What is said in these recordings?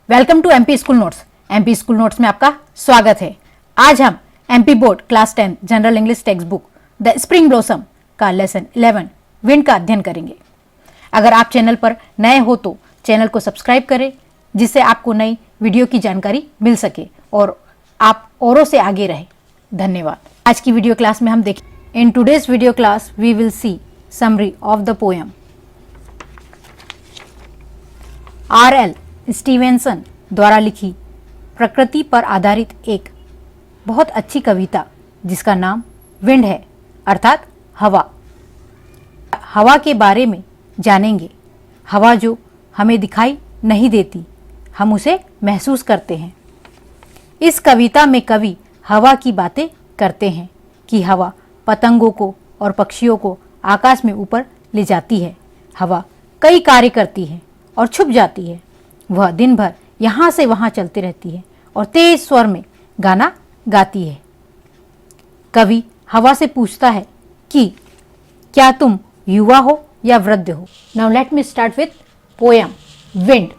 Welcome to MP school notes. MP school notes में आपका स्वागत है। आज हम MP board class 10 general English text book the spring blossom का लेसन 11 विंड का अध्ययन करेंगे। अगर आप चैनल पर नए हो तो चैनल को सब्सक्राइब करें, जिससे आपको नई वीडियो की जानकारी मिल सके और आप औरों से आगे रहें। धन्यवाद। आज की वीडियो क्लास में हम देखें। In today's video class we will see summary of the poem. R.L. Stevenson द्वारा लिखी प्रकृति पर आधारित एक बहुत अच्छी कविता जिसका नाम विंड है, अर्थात हवा। हवा के बारे में जानेंगे। हवा जो हमें दिखाई नहीं देती, हम उसे महसूस करते हैं। इस कविता में कवि हवा की बातें करते हैं कि हवा पतंगों को और पक्षियों को आकाश में ऊपर ले जाती है। हवा कई कार्य करती है और छुप जाती है। वह दिन भर यहाँ से वहाँ चलती रहती है और तेज स्वर में गाना गाती है। कवि हवा से पूछता है कि क्या तुम युवा हो या वृद्ध हो। Now let me start with poem wind.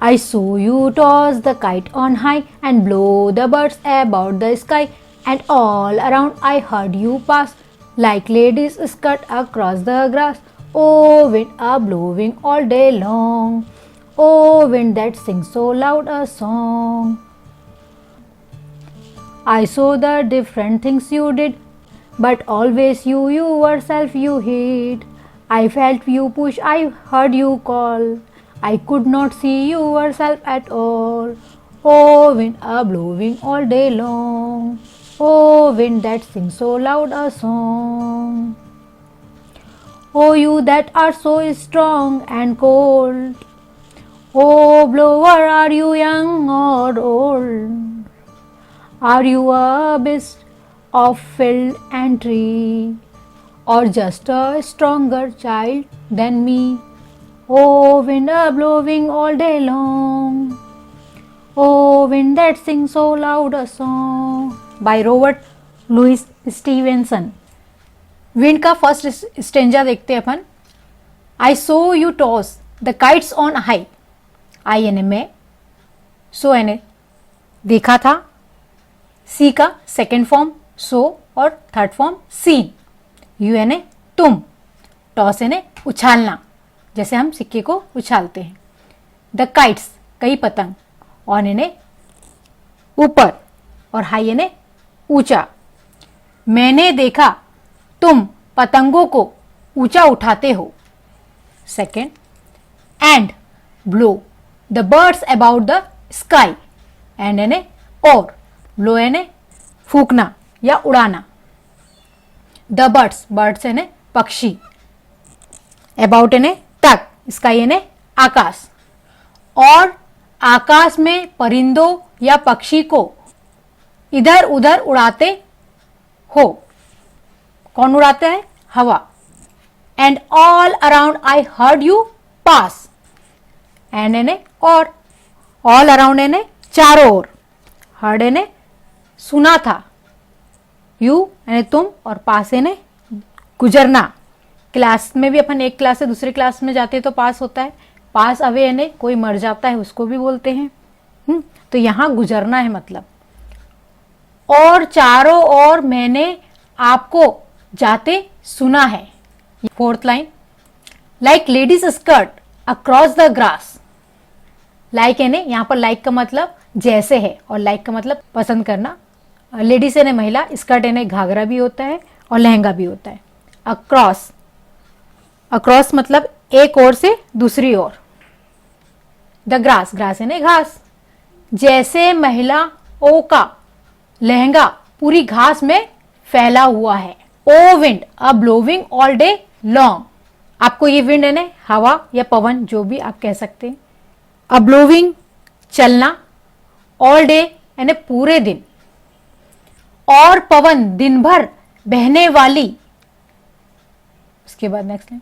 I saw you toss the kite on high and blow the birds about the sky, and all around I heard you pass like ladies skirt across the grass. Oh, wind are blowing all day long. Oh, wind that sings so loud a song. I saw the different things you did, but always you yourself you hid. I felt you push, I heard you call. I could not see yourself at all. Oh, wind are blowing all day long. Oh, wind that sings so loud a song. Oh, you that are so strong and cold. Oh, blower, are you young or old? Are you a beast of field and tree, or just a stronger child than me? Oh, wind are blowing all day long. Oh, wind that sings so loud a song. By Robert Louis Stevenson. Wind का first stanza देखते हैं अपन। I saw you toss the kites on high. I यानी मैं, सो यानी देखा था, सी का सेकेंड फॉर्म सो और थर्ड फॉर्म सीन। यू यानी तुम, टॉस यानी उछालना, जैसे हम सिक्के को उछालते हैं। द काइट्स कई पतंग, ऑन यानी ऊपर और हाई यानी ऊंचा। मैंने देखा तुम पतंगों को ऊंचा उठाते हो। Second, and blow the birds about the sky. And यानी और, ब्लो यानी फूकना या उड़ाना। द बर्ड्स, बर्ड्स यानी पक्षी, अबाउट यानी तक, स्काई यानी आकाश। और आकाश में परिंदों या पक्षी को इधर उधर उड़ाते हो। कौन उड़ाता है? हवा। And all around I heard you pass. And यानी और, ऑल अराउंड यानी चारों ओर, हर्ड यानी सुना था, यू यानी तुम और पास यानी गुजरना। क्लास में भी अपन एक क्लास से दूसरी क्लास में जाते हैं तो पास होता है। पास अवे यानी कोई मर जाता है उसको भी बोलते हैं। तो यहां गुजरना है मतलब। और चारों ओर मैंने आपको जाते सुना है। Fourth line, like ladies skirt across the grass. Like यानी यहां पर लाइक का मतलब जैसे है और लाइक का मतलब पसंद करना। लेडीज यानी महिला, स्कर्ट यानी घाघरा भी होता है और लहंगा भी होता है। अक्रॉस, अक्रॉस मतलब एक ओर से दूसरी ओर। द ग्रास, ग्रास यानी घास। जैसे महिलाओं का लहंगा पूरी घास में फैला हुआ है। ओ wind a blowing all day long. आपको ये विंड है हवा या पवन जो भी आप कह सकते हैं। अ ब्लोविंग चलना, ऑल डे यानी पूरे दिन, और पवन दिन भर बहने वाली। उसके बाद next line,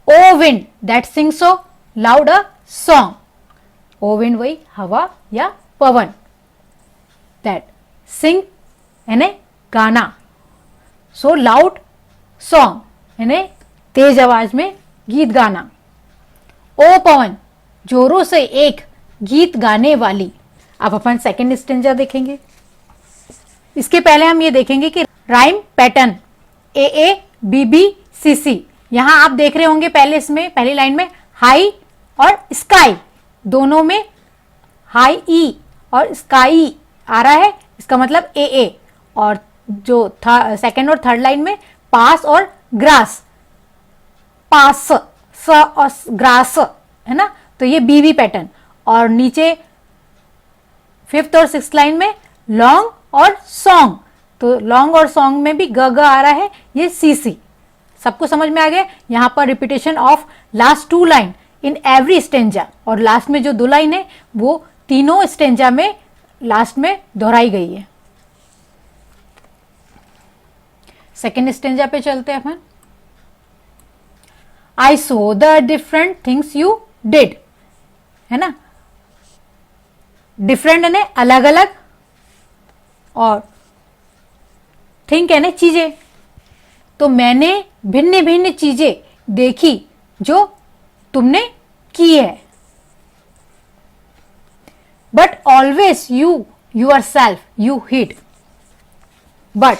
O wind that sing so loud a song. O wind वही हवा या पवन, दैट सिंग यानी गाना, सो लाउड सॉन्ग यानी तेज आवाज में गीत गाना। ओ पवन जोरों से एक गीत गाने वाली। अब अपन सेकेंड स्टेंजा देखेंगे। इसके पहले हम ये देखेंगे कि rhyme pattern A A B B C C. यहां आप देख रहे होंगे पहले इसमें पहली लाइन में हाई और स्काई, दोनों में हाई ई और स्काई आ रहा है, इसका मतलब ए ए। और जो सेकेंड और थर्ड लाइन में पास और ग्रास, पास स और ग्रास है ना, तो ये बीबी पैटर्न। और नीचे फिफ्थ और सिक्स लाइन में लॉन्ग और सॉन्ग, तो लॉन्ग और सॉन्ग में भी ग ग आ रहा है, ये सी सी। सबको समझ में आ गया। यहां पर repetition of last two line in every stanza, और लास्ट में जो दो लाइन है वो तीनों स्टेंजा में लास्ट में दोहराई गई है। सेकेंड स्टेंजा पे चलते हैं अपन। I saw the different things you did, है ना, डिफरेंट यानी अलग अलग, और थिंक यानी चीजें। तो मैंने भिन्न भिन्न चीजें देखी जो तुमने की है। But always you yourself you hid, but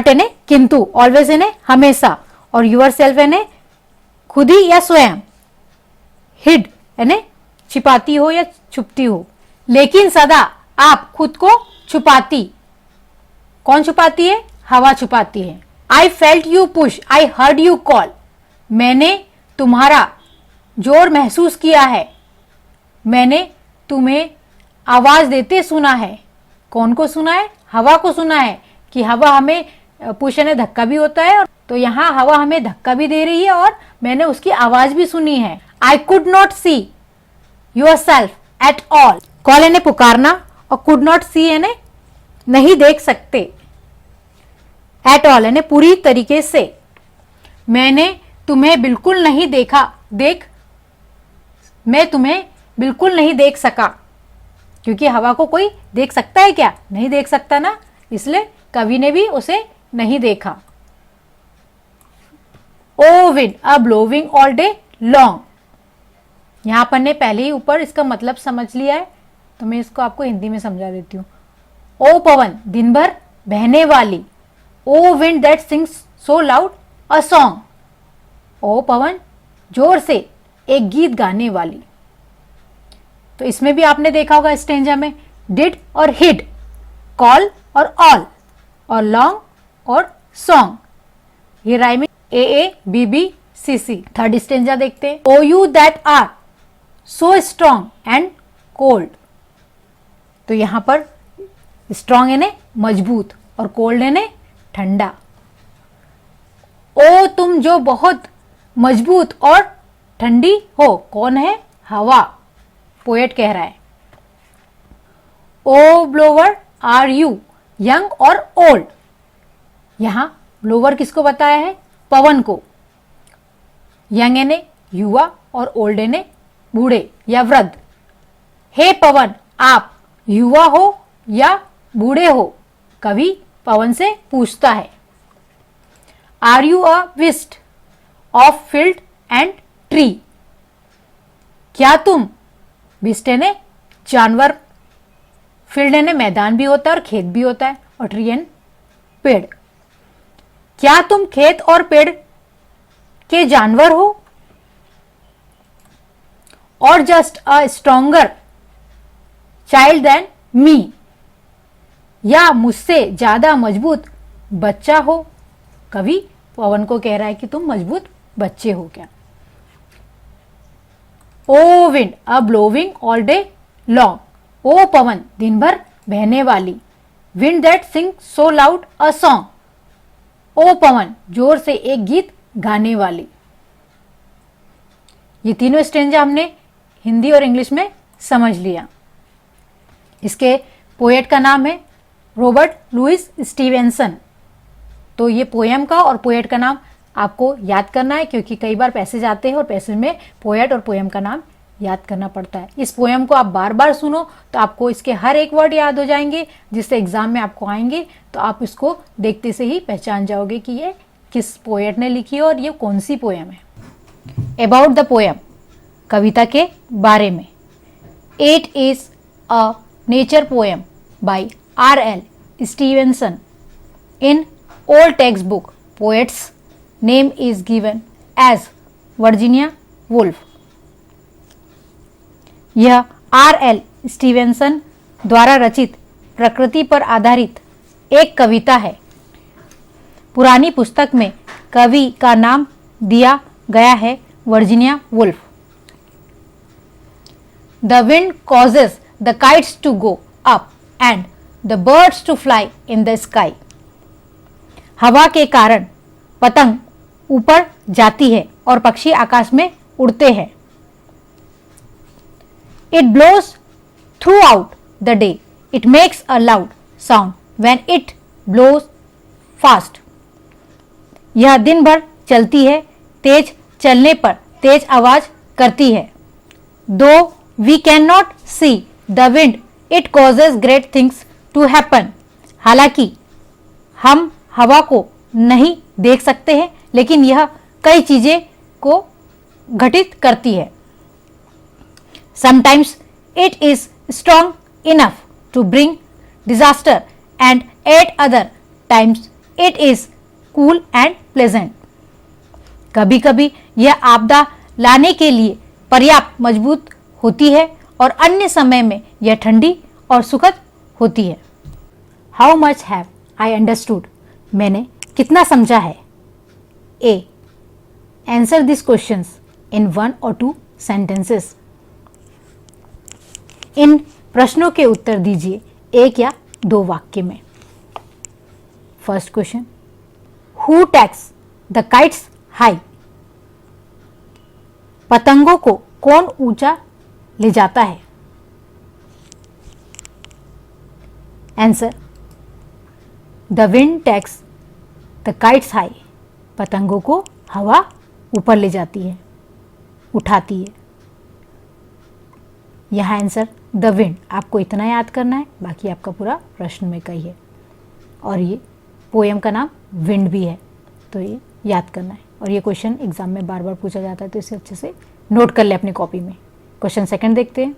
यानी किंतु, ऑलवेज यानी हमेशा, और यूर सेल्फ यानी खुद ही या स्वयं, हिड यानी छिपाती हो या छुपती हो। लेकिन सदा आप खुद को छुपाती, कौन छुपाती है? हवा छुपाती है। आई felt you push I heard you call, मैंने तुम्हारा जोर महसूस किया है, मैंने तुम्हें आवाज देते सुना है। कौन को सुना है? हवा को सुना है, कि हवा हमें पुश यानी धक्का भी होता है, तो यहां हवा हमें धक्का भी दे रही है और मैंने उसकी आवाज भी सुनी है। आई could not see your self at all, call यानी पुकारना, और कुड नॉट सी यानी नहीं देख सकते, एट ऑल यानी पूरी तरीके से। मैंने तुम्हें बिल्कुल नहीं देखा, मैं तुम्हें बिल्कुल नहीं देख सका, क्योंकि हवा को कोई देख सकता है क्या? नहीं देख सकता ना, इसलिए कवि ने भी उसे नहीं देखा। ओ wind a blowing all day long, यहां पर ने पहले ही ऊपर इसका मतलब समझ लिया है, तो मैं इसको आपको हिंदी में समझा देती हूँ। ओ पवन दिन भर बहने वाली, O wind that sings so loud a song, ओ पवन जोर से एक गीत गाने वाली। तो इसमें भी आपने देखा होगा स्टेंजा में डिड और हिड, कॉल और ऑल, और लॉन्ग और सॉन्ग, ये rhyming A A B B C C. Third stanza देखते हैं। O you that are so strong and cold, तो यहां पर स्ट्रॉन्ग यानी मजबूत और कोल्ड यानी ठंडा। ओ तुम जो बहुत मजबूत और ठंडी हो, कौन है? हवा, पोएट कह रहा है। ओ ब्लोवर आर यू यंग और ओल्ड, यहां ब्लोवर किसको बताया है? पवन को। यंग यानी युवा और ओल्ड यानी बूढ़े या वृद्ध। हे पवन आप युवा हो या बूढ़े हो, कवि पवन से पूछता है। Are you a beast of field and tree, क्या तुम, विस्ट यानी जानवर, फील्ड यानी मैदान भी होता है और खेत भी होता है, और ट्री यानी पेड़, क्या तुम खेत और पेड़ के जानवर हो? और just a stronger child than me, या मुझसे ज्यादा मजबूत बच्चा हो, कवि पवन को कह रहा है कि तुम मजबूत बच्चे हो क्या। O wind a blowing all day long, ओ पवन दिन भर बहने वाली, wind that sing so loud a song, ओ पवन जोर से एक गीत गाने वाली। ये तीनों स्टेंजा हमने हिंदी और इंग्लिश में समझ लिया। इसके पोएट का नाम है रॉबर्ट लुइस स्टीवेंसन। तो ये पोएम का और पोएट का नाम आपको याद करना है, क्योंकि कई बार पैसेज आते हैं और पैसेज में पोएट और पोएम का नाम याद करना पड़ता है। इस पोएम को आप बार बार सुनो तो आपको इसके हर एक वर्ड याद हो जाएंगे, जिससे एग्जाम में आपको आएंगे तो आप इसको देखते से ही पहचान जाओगे कि ये किस पोएट ने लिखी है और ये कौन सी पोएम है। अबाउट द पोएम, कविता के बारे में। It is a nature poem by R.L. Stevenson. In old textbook, poet's name is given as Virginia Woolf. यह R.L. स्टीवेंसन द्वारा रचित प्रकृति पर आधारित एक कविता है। पुरानी पुस्तक में कवि का नाम दिया गया है Virginia Woolf. The wind causes the kites to go up and the birds to fly in the sky. हवा के कारण पतंग ऊपर जाती है और पक्षी आकाश में उड़ते हैं। It blows throughout the day, it makes a loud sound when it blows fast. यह दिन भर चलती है, तेज चलने पर तेज आवाज करती है। Though we can not see the wind it causes great things to happen. हालांकि हम हवा को नहीं देख सकते हैं, लेकिन यह कई चीजें को घटित करती है। Sometimes it is strong enough to bring disaster and at other times it is cool and pleasant. कभी कभी यह आपदा लाने के लिए पर्याप्त मजबूत होती है और अन्य समय में यह ठंडी और सुखद होती है। How much have I understood, मैंने कितना समझा है। A, answer this questions in 1 or 2 sentences. इन प्रश्नों के उत्तर दीजिए 1 या 2 वाक्य में। First question, who takes the kites high. पतंगों को कौन ऊंचा ले जाता है। Answer, the wind takes the kites high. पतंगों को हवा ऊपर ले जाती है, उठाती है। यह आंसर द विंड, आपको इतना याद करना है, बाकी आपका पूरा प्रश्न में कही है। और ये पोएम का नाम विंड भी है, तो ये याद करना है। और ये क्वेश्चन एग्जाम में बार बार पूछा जाता है, तो इसे अच्छे से नोट कर ले अपनी कॉपी में। क्वेश्चन सेकंड देखते हैं।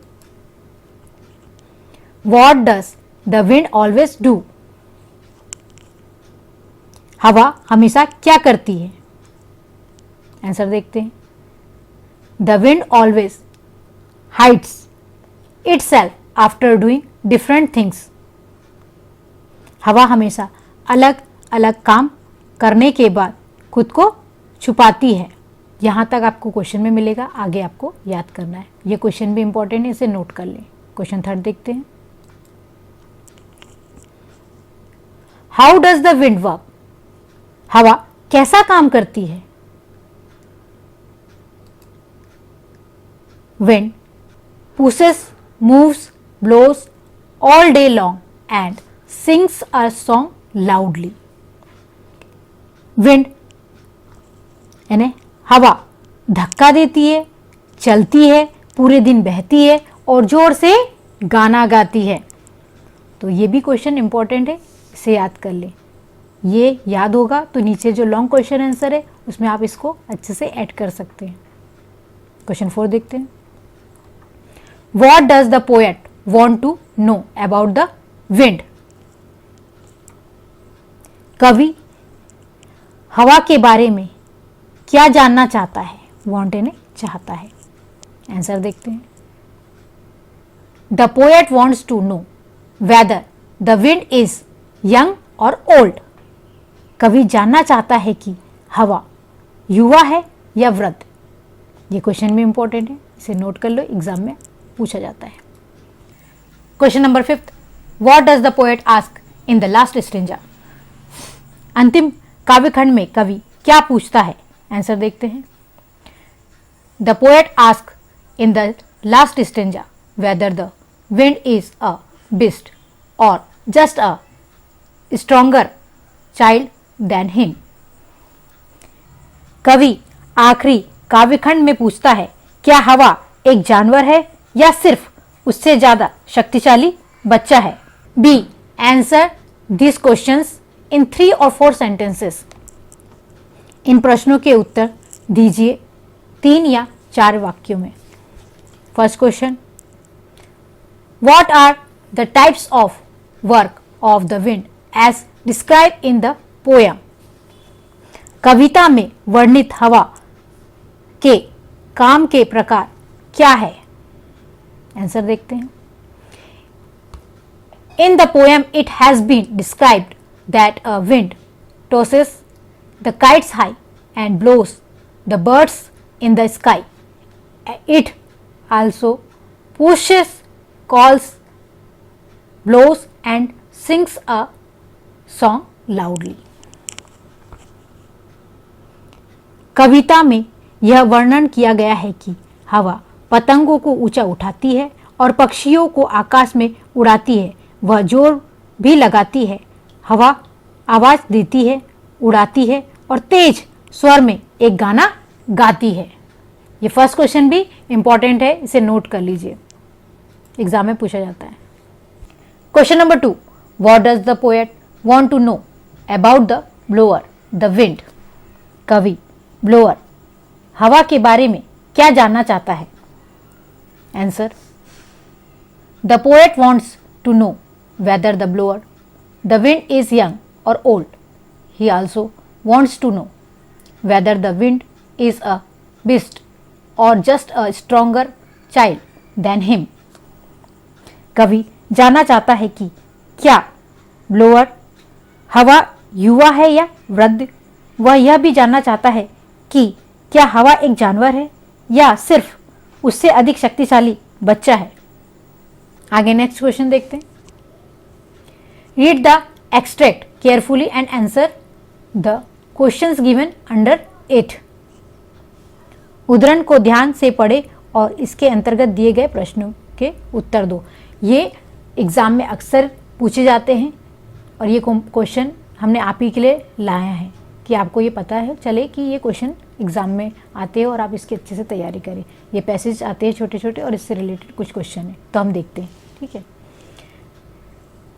What does the wind always do. हवा हमेशा क्या करती है। आंसर देखते हैं। The wind always hides itself after doing different things. हवा हमेशा अलग अलग काम करने के बाद खुद को छुपाती है। यहाँ तक आपको क्वेश्चन में मिलेगा, आगे आपको याद करना है। ये क्वेश्चन भी इंपॉर्टेंट है, इसे नोट कर लें। क्वेश्चन थर्ड देखते हैं। How does the wind work. हवा कैसा काम करती है। Wind pushes, moves, blows all day long and sings a song loudly. Wind यानी हवा धक्का देती है, चलती है, पूरे दिन बहती है और जोर से गाना गाती है। तो ये भी क्वेश्चन इंपॉर्टेंट है, इसे याद कर ले। ये याद होगा तो नीचे जो लॉन्ग क्वेश्चन आंसर है उसमें आप इसको अच्छे से ऐड कर सकते हैं। क्वेश्चन 4 देखते हैं। What does the poet want to know about the wind? कवि हवा के बारे में क्या जानना चाहता है। want यानी चाहता है। आंसर देखते हैं। The poet wants to know whether the wind is young or old. कवि जानना चाहता है कि हवा युवा है या वृद्ध। ये क्वेश्चन भी इंपॉर्टेंट है, इसे नोट कर लो, एग्जाम में पूछा जाता है। Question number 5, what does the poet ask in the last stanza. अंतिम काव्यखंड में कवि क्या पूछता है। आंसर देखते हैं। The poet ask in the last stanza whether the wind is a beast or just a stronger child than him. कवि आखिरी काव्यखंड में पूछता है, क्या हवा एक जानवर है या सिर्फ उससे ज्यादा शक्तिशाली बच्चा है। B, answer this questions in 3 or 4 sentences. इन प्रश्नों के उत्तर दीजिए 3 या 4 वाक्यों में। First question, what are the types of work of the wind as describe in the poem? कविता में वर्णित हवा के काम के प्रकार क्या है? आंसर देखते हैं। In the poem, it has been described that a wind tosses the kites high and blows the birds in the sky. It also pushes, calls, blows and sings a song loudly. कविता में यह वर्णन किया गया है कि हवा पतंगों को ऊंचा उठाती है और पक्षियों को आकाश में उड़ाती है। वह जोर भी लगाती है, हवा आवाज देती है, उड़ाती है और तेज स्वर में एक गाना गाती है। ये फर्स्ट क्वेश्चन भी इंपॉर्टेंट है, इसे नोट कर लीजिए, एग्जाम में पूछा जाता है। Question number 2, what does the poet want to know about the blower the wind? कवि ब्लोअर हवा के बारे में क्या जानना चाहता है? Answer, the poet wants to know whether the blower the wind is young or old. He also wants to know whether the wind is a beast or just a stronger child than him. कवि जानना चाहता है कि क्या blower हवा युवा है या वृद्ध। वह यह भी जानना चाहता है कि क्या हवा एक जानवर है या सिर्फ उससे अधिक शक्तिशाली बच्चा है। आगे नेक्स्ट क्वेश्चन देखते हैं। Read the extract carefully and answer the questions given under it. उद्धरण को ध्यान से पढ़े और इसके अंतर्गत दिए गए प्रश्नों के उत्तर दो। ये एग्ज़ाम में अक्सर पूछे जाते हैं और ये क्वेश्चन हमने आप ही के लिए लाया है कि आपको ये पता है चले कि ये क्वेश्चन एग्ज़ाम में आते हैं और आप इसकी अच्छे से तैयारी करें। ये पैसेज आते हैं छोटे छोटे और इससे रिलेटेड कुछ क्वेश्चन है, तो हम देखते हैं। ठीक है।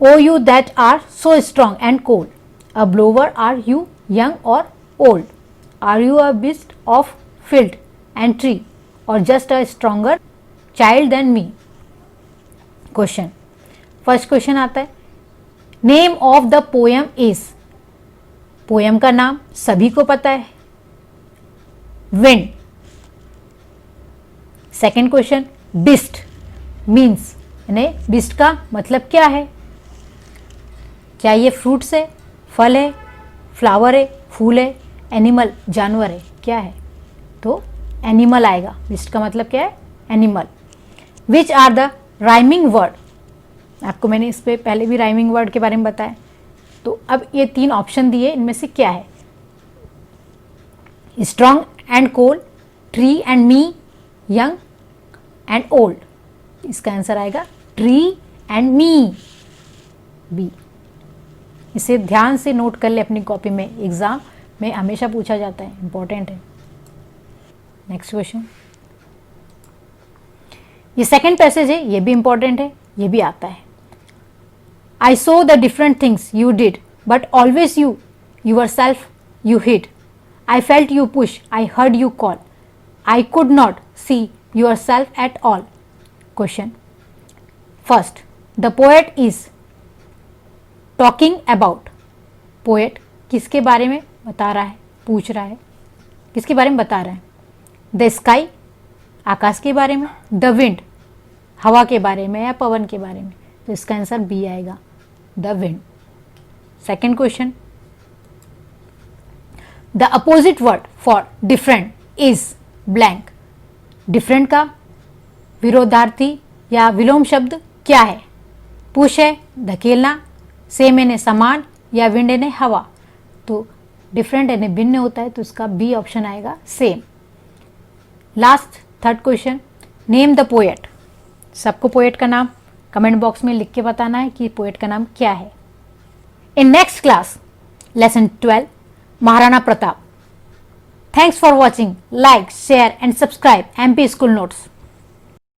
O you that are so strong and cold, a blower are you young or old? Are you a beast of field and tree or just a stronger child than me? Question. First question आता है, name of the poem is, poem का नाम सभी को पता है, wind. Second question, beast means, यानी beast का मतलब क्या है? क्या ये फ्रूट्स है, फल है, फ्लावर है, फूल है, एनिमल जानवर है, क्या है? तो एनिमल आएगा। बिस्ट का मतलब क्या है? Animal. Which are the rhyming word? आपको मैंने इस पर पहले भी राइमिंग वर्ड के बारे में बताया। तो अब ये 3 ऑप्शन दिए, इनमें से क्या है? Strong and cold, tree and me, young and old. इसका आंसर आएगा ट्री एंड मी, बी। इसे ध्यान से नोट कर ले अपनी कॉपी में, एग्जाम में हमेशा पूछा जाता है, इंपॉर्टेंट है। नेक्स्ट क्वेश्चन, ये सेकंड पैसेज है, ये भी इंपॉर्टेंट है, ये भी आता है। I saw the different things you did but always you yourself you hid. I felt you push, I heard you call, I could not see yourself at all. Question first, the poet is talking about. Poet किसके बारे में बता रहा है, पूछ रहा है, किसके बारे में बता रहा है? द स्काई, आकाश के बारे में, द विंड, हवा के बारे में या पवन के बारे में। तो इसका आंसर बी आएगा, the wind. Second question, the opposite word for different is blank. Different का विरोधार्थी या विलोम शब्द क्या है? पुश है, धकेलना, सेम यानी समान, या विंड यानी हवा। तो डिफरेंट यानी भिन्न होता है, तो इसका बी ऑप्शन आएगा, same. Last third question, name the poet. सबको पोएट का नाम कमेंट बॉक्स में लिख के बताना है कि पोएट का नाम क्या है। In next class lesson 12 Maharana Pratap. Thanks for watching, like, share and subscribe MP School Notes।